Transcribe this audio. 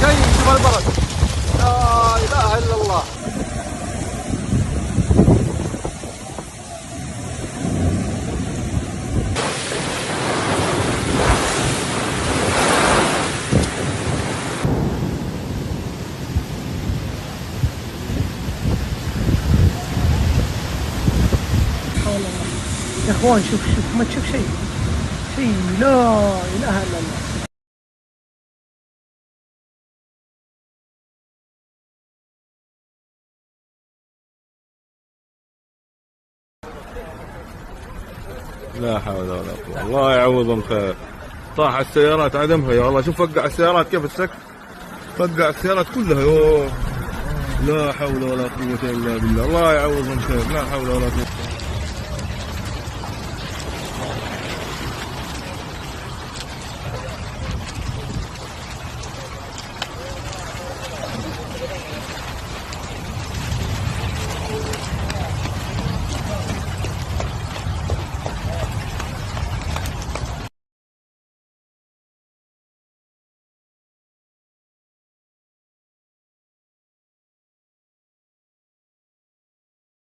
شيء شوف البرد، لا اله الا الله. يا اخوان شوف ما تشوف شيء لا اله الا الله. لا حول ولا قوة، الله يعوضهم خير. طاح السيارات عدمها يا الله، شوف فقع السيارات كيف السك، فقع السيارات كلها. يوه لا حول ولا قوة الا بالله، الله يعوضهم خير، لا حول ولا قوة.